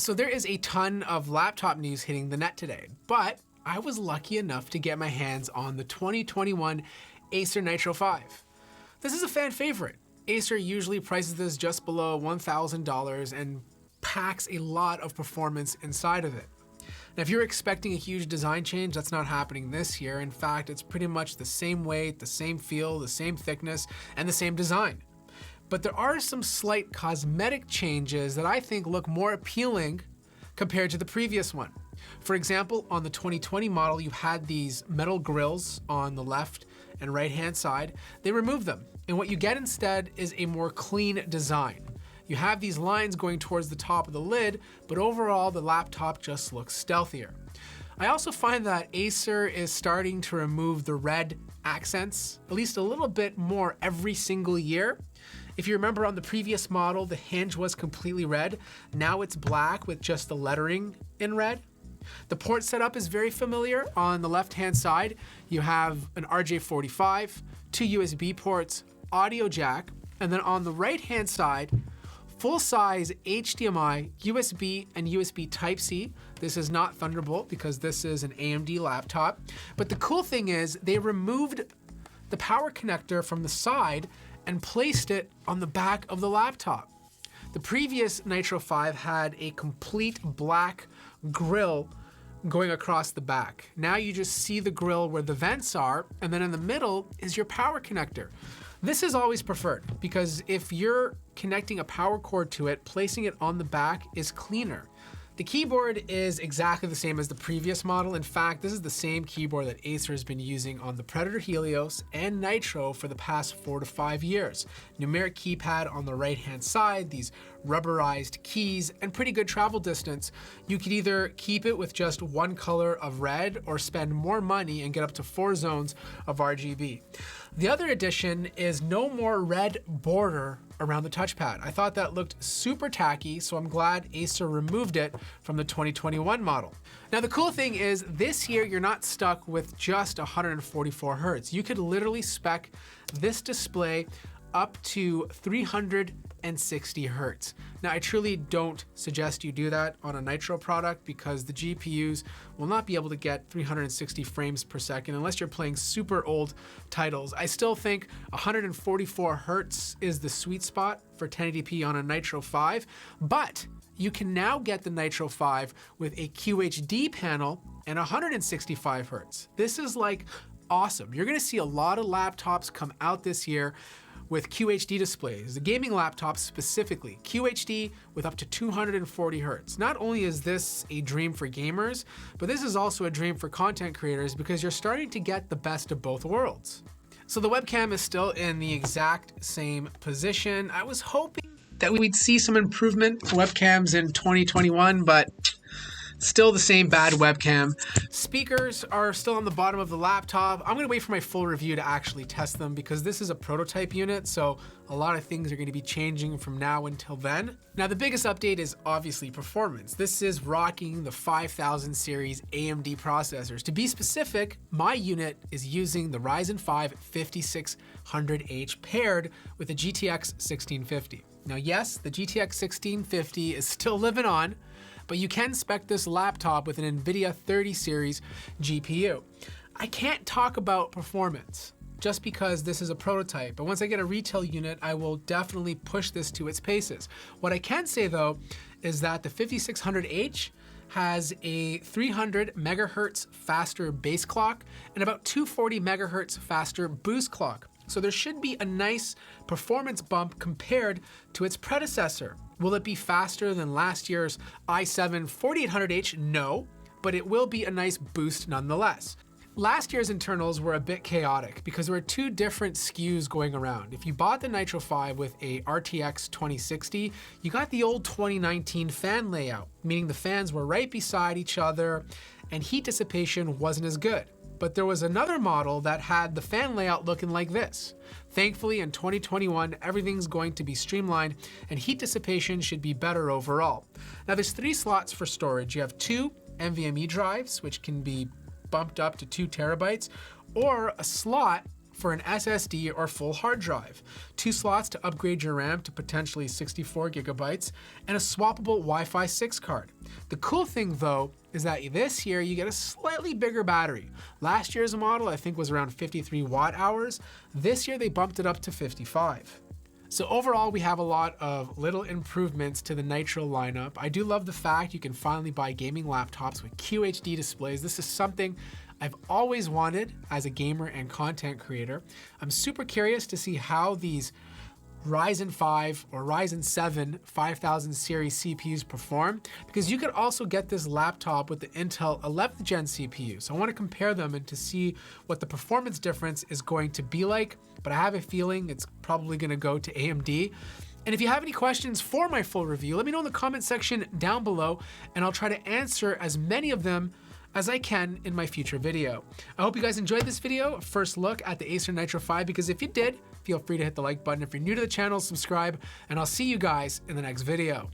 So there is a ton of laptop news hitting the net today, but I was lucky enough to get my hands on the 2021 Acer Nitro 5. This is a fan favorite. Acer usually prices this just below $1,000 and packs a lot of performance inside of it. Now, if you're expecting a huge design change, that's not happening this year. In fact, it's pretty much the same weight, the same feel, the same thickness, and the same design. But there are some slight cosmetic changes that I think look more appealing compared to the previous one. For example, on the 2020 model, you had these metal grills on the left and right-hand side. They removed them, and what you get instead is a more clean design. You have these lines going towards the top of the lid, but overall the laptop just looks stealthier. I also find that Acer is starting to remove the red accents, at least a little bit more every single year. If you remember on the previous model, the hinge was completely red. Now it's black with just the lettering in red. The port setup is very familiar. On the left-hand side, you have an RJ45, 2 USB ports, audio jack, and then on the right-hand side, full-size HDMI, USB, and USB Type-C. This is not Thunderbolt because this is an AMD laptop. But the cool thing is they removed the power connector from the side and placed it on the back of the laptop. The previous Nitro 5 had a complete black grille going across the back. Now you just see the grille where the vents are, and then in the middle is your power connector. This is always preferred because if you're connecting a power cord to it, placing it on the back is cleaner. The keyboard is exactly the same as the previous model. In fact, this is the same keyboard that Acer has been using on the Predator Helios and Nitro for the past 4 to 5 years. Numeric keypad on the right-hand side, these rubberized keys, and pretty good travel distance. You could either keep it with just one color of red or spend more money and get up to 4 zones of RGB. The other addition is no more red border around the touchpad. I thought that looked super tacky, so I'm glad Acer removed it from the 2021 model. Now the cool thing is this year you're not stuck with just 144 Hz. You could literally spec this display up to 360 Hz. Now I truly don't suggest you do that on a Nitro product because the GPUs will not be able to get 360 frames per second unless you're playing super old titles. I still think 144 Hz is the sweet spot for 1080p on a Nitro 5, but you can now get the Nitro 5 with a QHD panel and 165 Hz. This is like awesome. You're gonna see a lot of laptops come out this year with QHD displays, the gaming laptops specifically, QHD with up to 240 Hz. Not only is this a dream for gamers, but this is also a dream for content creators because you're starting to get the best of both worlds. So the webcam is still in the exact same position. I was hoping that we'd see some improvement for webcams in 2021, but still the same bad webcam. Speakers are still on the bottom of the laptop. I'm gonna wait for my full review to actually test them because this is a prototype unit, so a lot of things are gonna be changing from now until then. Now the biggest update is obviously performance. This is rocking the 5000 series AMD processors. To be specific, my unit is using the Ryzen 5 5600H paired with a GTX 1650. Now yes, the GTX 1650 is still living on, but you can spec this laptop with an NVIDIA 30 series GPU. I can't talk about performance just because this is a prototype, but once I get a retail unit, I will definitely push this to its paces. What I can say though, is that the 5600H has a 300 megahertz faster base clock and about 240 megahertz faster boost clock. So there should be a nice performance bump compared to its predecessor. Will it be faster than last year's i7 4800H? No, but it will be a nice boost nonetheless. Last year's internals were a bit chaotic because there were 2 different SKUs going around. If you bought the Nitro 5 with a RTX 2060, you got the old 2019 fan layout, meaning the fans were right beside each other and heat dissipation wasn't as good. But there was another model that had the fan layout looking like this. Thankfully, in 2021, everything's going to be streamlined and heat dissipation should be better overall. Now there's 3 slots for storage. You have 2 NVMe drives, which can be bumped up to 2 terabytes, or a slot for an SSD or full hard drive, 2 slots to upgrade your RAM to potentially 64 gigabytes, and a swappable Wi-Fi 6 card. The cool thing though is that this year you get a slightly bigger battery. Last year's model I think was around 53 watt hours. This year they bumped it up to 55. So overall, we have a lot of little improvements to the Nitro lineup. I do love the fact you can finally buy gaming laptops with QHD displays. This is something I've always wanted as a gamer and content creator. I'm super curious to see how these Ryzen 5 or Ryzen 7 5000 series CPUs perform, because you could also get this laptop with the Intel 11th gen CPU. So I want to compare them and to see what the performance difference is going to be like, but I have a feeling it's probably going to go to AMD. And if you have any questions for my full review, let me know in the comment section down below, and I'll try to answer as many of them as I can in my future video. I hope you guys enjoyed this video, a first look at the Acer Nitro 5, because if you did, feel free to hit the like button. If you're new to the channel, subscribe, and I'll see you guys in the next video.